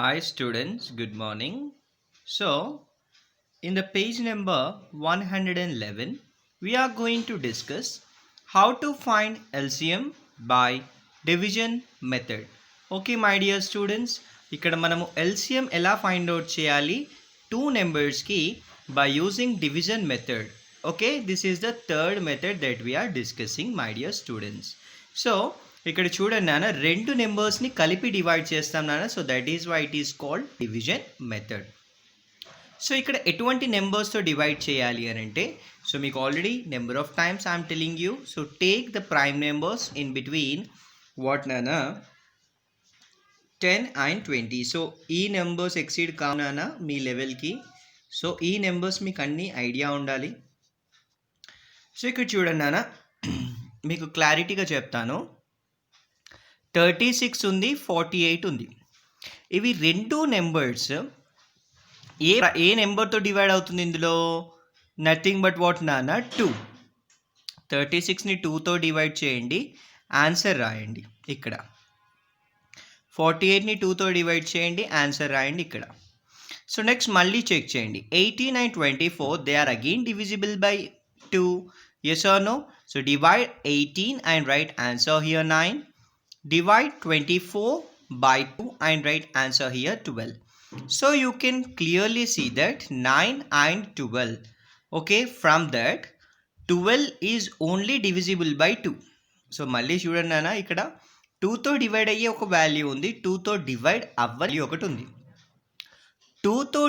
Hi students, good morning. So, in the page number 111, we are going to discuss how to find LCM by division method. Okay, my dear students, ఇక్కడ మనము LCM ఎలా find out చేయాలి two numbers కి by using division method. Okay, this is the third method that we are discussing, my dear students. So, ఇక్కడ చూడండి నాన్న రెండు నెంబర్స్ని కలిపి డివైడ్ చేస్తాం నాన్న. So that is why it is called division method. So ఇక్కడ ఎటువంటి నెంబర్స్తో డివైడ్ చేయాలి అని అంటే, సో మీకు already number of times I'm telling you. So take the prime numbers in between what నానా 10 and 20. సో ఈ నెంబర్స్ ఎక్సీడ్ కావునా మీ లెవెల్కి. సో ఈ నెంబర్స్ మీకు అన్ని ఐడియా ఉండాలి. సో ఇక్కడ చూడండి నాన్న, మీకు క్లారిటీగా చెప్తాను. 36 ఉంది, 48 ఉంది. ఇవి రెండు నెంబర్స్ ఏ నెంబర్తో డివైడ్ అవుతుంది ఇందులో? నథింగ్ బట్ వాట్ నాన్న 2. 36ని 2తో డివైడ్ చేయండి, ఆన్సర్ రాయండి ఇక్కడ. 48ని 2తో డివైడ్ చేయండి, ఆన్సర్ రాయండి ఇక్కడ. సో నెక్స్ట్ మళ్ళీ చెక్ చేయండి. 18 and 24 they are again divisible by 2. yes or no? So divide 18 and write answer here 9. Divide 24 by 2 and write answer here 12. So you can clearly see that 9 and 12. Okay, from that 12 is only divisible by 2. So మళ్ళీ చూడండి నాన్న, ఇక్కడ 2తో divide అయ్యే ఒక value ఉంది, 2తో divide అవ్వని ఒకటి ఉంది. 2తో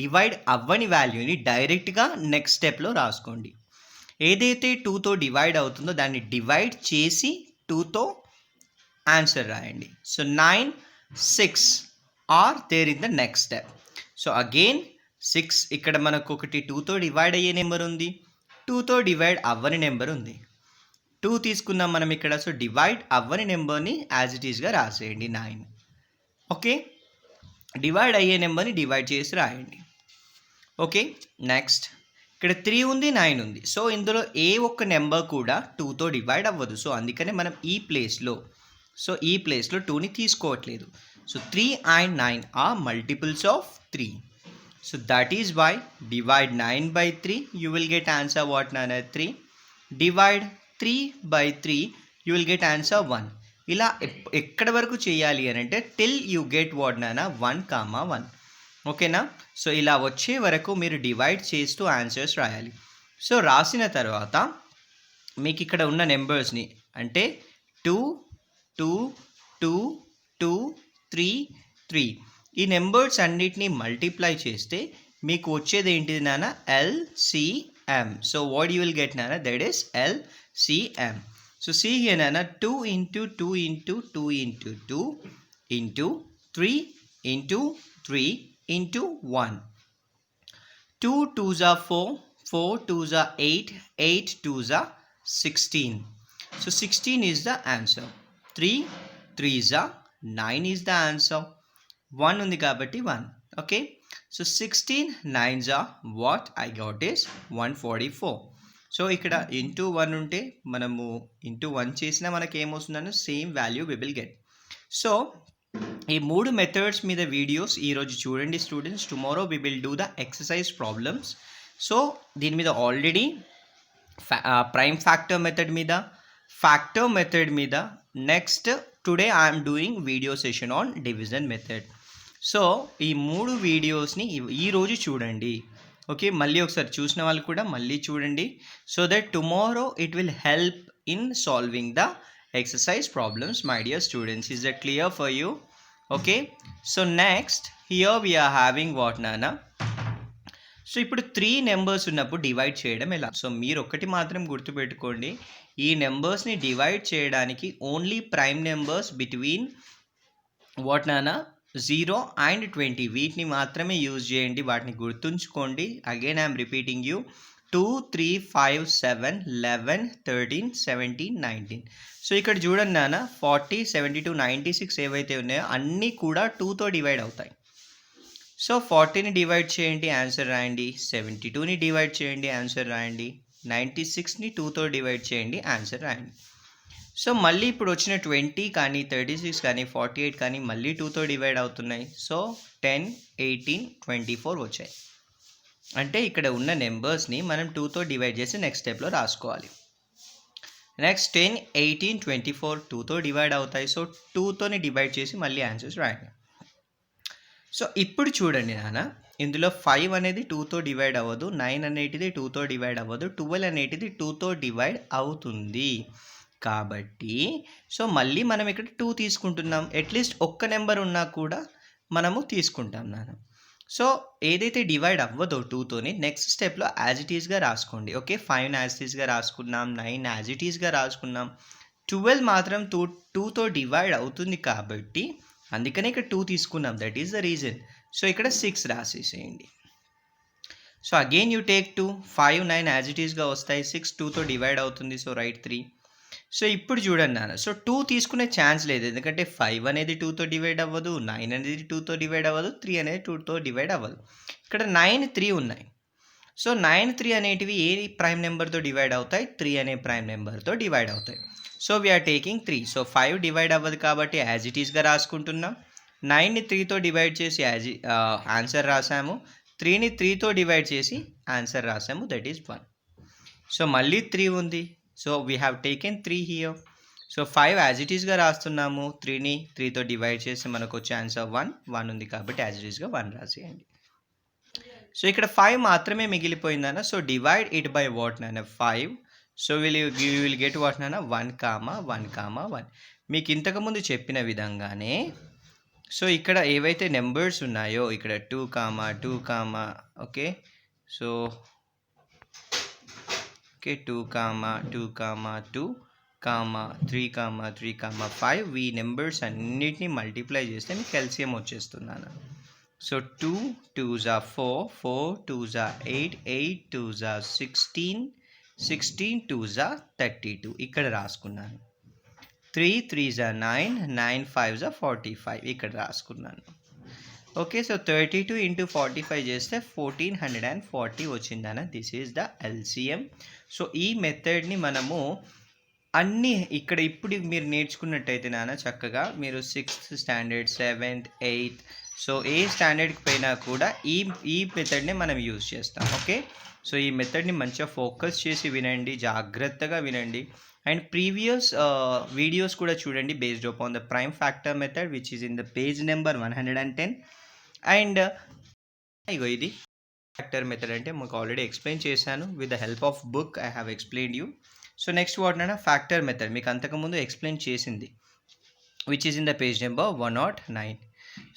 డివైడ్ అవ్వని వాల్యూని డైరెక్ట్గా నెక్స్ట్ స్టెప్లో రాసుకోండి. ఏదైతే 2తో డివైడ్ అవుతుందో దాన్ని డివైడ్ చేసి 2తో ఆన్సర్ రాయండి. So 9, 6 are there in the next step. So again 6 ఇక్కడ మనకు ఒకటి 2తో డివైడ్ అయ్యే నెంబర్ ఉంది, 2తో డివైడ్ అవ్వని నెంబర్ ఉంది. 2 తీసుకున్నాం మనం ఇక్కడ. సో డివైడ్ అవ్వని నెంబర్ని యాజ్ ఇట్ ఈస్గా రాసేయండి 9. ఓకే, డివైడ్ అయ్యే నెంబర్ని డివైడ్ చేసి రాయండి. ఓకే, నెక్స్ట్ ఇక్కడ 3 ఉంది, 9 ఉంది. సో ఇందులో ఏ ఒక్క నెంబర్ కూడా 2తో డివైడ్ అవ్వదు. సో అందుకనే మనం ఈ ప్లేస్లో 2ని తీసుకోవట్లేదు. So 3 and 9 are multiples of 3. So that is why divide 9 by 3, you will get answer what nana 3. Divide 3 by 3, you will get answer 1. ఇలా ఎక్కడి వరకు చేయాలి అని అంటే till you get what nana 1, 1. ఓకేనా? సో ఇలా వచ్చే వరకు మీరు డివైడ్ చేస్తూ ఆన్సర్స్ రాయాలి. సో రాసిన తర్వాత మీకు ఇక్కడ ఉన్న నెంబర్స్ని అంటే 2, 2, 2, 2, 3, 3 ఈ నెంబర్స్ అన్నిటినీ మల్టిప్లై చేస్తే మీకు వచ్చేది ఏంటిది నాన్న? LCM. So what you will get నాన్న? That is LCM. So see here నాన్న, 2 into 2 into 2 into 2 into 3 into 3 into 1. 2 2s are 4, 4 2s are 8, 8 2s are 16. So 16 is the answer. 3 3s are 9 is the answer. 1 ఉంది కాబట్టి 1. Okay, so 16 9s are what I got is 144. So ఇక్కడ into 1 ఉంటే మనము into 1 చేసినా మనకి ఏమొస్తుందని same value we will get. So ఈ 3 methods మీద వీడియోస్ ఈరోజు చూడండి students. Tomorrow we will do the exercise problems. So దీని మీద ఆల్రెడీ ప్రైమ్ ఫ్యాక్టర్ మెథడ్ మీద, ఫ్యాక్టర్ మెథడ్ మీద, next today I'm doing video session on division method. So ఈ 3 వీడియోస్ని ఈరోజు చూడండి. ఓకే, మళ్ళీ ఒకసారి చూసిన వాళ్ళు కూడా మళ్ళీ చూడండి. So that tomorrow it will help in solving the exercise problems, my dear students. Is that clear for you? Okay, so next here we are having what nana. So ఇప్పుడు 3 నెంబర్స్ ఉన్నప్పుడు divide చేయడం ఎలా? So మీరు ఒకటి మాత్రం గుర్తుపెట్టుకోండి, ఈ నెంబర్స్ని divide చేయడానికి only prime numbers between what నానా 0 and 20 వీటిని మాత్రమే యూజ్ చేయండి. వాటిని గుర్తుంచుకోండి. Again I'm repeating you. 2 3 5 7 11 13 17 19. So ఇక్కడ చూడండి నాన్న, 40 72 96 ఏవైతే ఉన్నాయో అన్నీ కూడా 2తో డివైడ్ అవుతాయి. సో 40ని డివైడ్ చేయండి, ఆన్సర్ రాయండి. 72ని డివైడ్ చేయండి, ఆన్సర్ రాయండి. 96ని 2తో డివైడ్ చేయండి, ఆన్సర్ రాయండి. సో మళ్ళీ ఇప్పుడు వచ్చిన 20 కానీ 36 కానీ 48 కానీ మళ్ళీ 2తో డివైడ్ అవుతున్నాయి. సో 10, 18, 24 వచ్చాయి. అంటే ఇక్కడ ఉన్న నెంబర్స్ని మనం 2తో డివైడ్ చేసి నెక్స్ట్ స్టెప్లో రాసుకోవాలి. నెక్స్ట్ 10, 18, 24 2తో డివైడ్ అవుతాయి. సో 2తోని డివైడ్ చేసి మళ్ళీ ఆన్సర్స్ రాయండి. సో ఇప్పుడు చూడండి నాన్న, ఇందులో 5 అనేది 2తో డివైడ్ అవ్వదు, 9 అనేటిది 2తో డివైడ్ అవ్వదు, 12 అనేటిది 2తో డివైడ్ అవుతుంది. కాబట్టి సో మళ్ళీ మనం ఇక్కడ 2 తీసుకుంటున్నాం. అట్లీస్ట్ ఒక్క నెంబర్ ఉన్నా కూడా మనము తీసుకుంటాం నాన్న. సో ఏదైతే డివైడ్ అవ్వదో 2తోని నెక్స్ట్ స్టెప్లో యాజ్ ఇట్ ఈస్గా రాసుకోండి. ఓకే, 5 యాజ్ ఇట్ ఈస్గా రాసుకున్నాం, 9 యాజ్ ఇట్ ఈస్గా రాసుకున్నాం, 12 మాత్రం 2తో డివైడ్ అవుతుంది కాబట్టి అందుకనే ఇక్కడ 2 తీసుకున్నాం. That is the reason. So ఇక్కడ 6 రాసేసేయండి. So again you take 2, 5, 9 as it ఈస్గా వస్తాయి, 6 2తో డివైడ్ అవుతుంది. So right 3. సో ఇప్పుడు చూడండి నాన్న, సో 2 తీసుకునే ఛాన్స్ లేదు, ఎందుకంటే 5 అనేది 2తో డివైడ్ అవ్వదు, 9 అనేది 2తో డివైడ్ అవ్వదు, 3 అనేది 2తో డివైడ్ అవ్వదు. ఇక్కడ 9, 3 ఉన్నాయి. సో 9, 3 అనేటివి ఏ ప్రైమ్ నెంబర్తో డివైడ్ అవుతాయి? 3 అనే ప్రైమ్ నెంబర్తో డివైడ్ అవుతాయి. So we are taking 3. So 5 divide అవ్వదు కాబట్టి యాజ్ ఇట్ ఈస్గా రాసుకుంటున్నాం. 9ని 3తో డివైడ్ చేసి ఆన్సర్ రాసాము. 3ని 3తో డివైడ్ చేసి ఆన్సర్ రాసాము. That is 1. సో మళ్ళీ 3 ఉంది. So we have taken 3 here. So 5 as it ఈస్గా రాస్తున్నాము. 3ని 3తో డివైడ్ చేసి మనకు వచ్చే ఆన్సర్ 1 ఉంది కాబట్టి యాజ్ ఇట్ ఈస్గా 1 రాసేయండి. సో ఇక్కడ 5 మాత్రమే మిగిలిపోయిందన్న. So divide it by what నాన్న? 5. So you will get what నాన్న? 1, 1, 1. మీకు ఇంతకుముందు చెప్పిన విధంగానే సో ఇక్కడ ఏవైతే నెంబర్స్ ఉన్నాయో ఇక్కడ 2, 2, ఓకే. సో ఓకే 2, 2, 2, 3, 3, 5 ఈ నెంబర్స్ అన్నిటినీ మల్టిప్లై చేస్తే మీకు ఎల్సిఎం వచ్చేస్తున్నాను. So 2 2s are 4, 4 2s are 8, 8 2s are 16, 16 2s are 32 ఇక్కడ రాసుకున్నాను. 3 3s are 9, 9 5s are 45 ఇక్కడ రాసుకున్నాను. ఓకే, సో 32 into 45 చేస్తే 1440 వచ్చిందన్న. This is the LCM. So ఈ మెథడ్ని మనము అన్నీ ఇక్కడ ఇప్పుడు మీరు నేర్చుకున్నట్టయితే నాన్న చక్కగా మీరు 6th standard, 7th, 8th so ఏ స్టాండర్డ్కి పోయినా కూడా ఈ మెథడ్ని మనం యూజ్ చేస్తాం. ఓకే, సో ఈ మెథడ్ని మంచిగా ఫోకస్ చేసి వినండి, జాగ్రత్తగా వినండి. అండ్ ప్రీవియస్ వీడియోస్ కూడా చూడండి based upon the prime factor method which is in the page number 110. And ఇగో ఇది ఫ్యాక్టర్ మెథడ్ అంటే మాకు ఆల్రెడీ ఎక్స్ప్లెయిన్ చేశాను. With the help of book I have explained you. So next what నాన్న? Factor method మీకు అంతకుముందు explain చేసింది which is in the page number 109.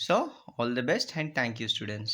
So all the best and thank you students.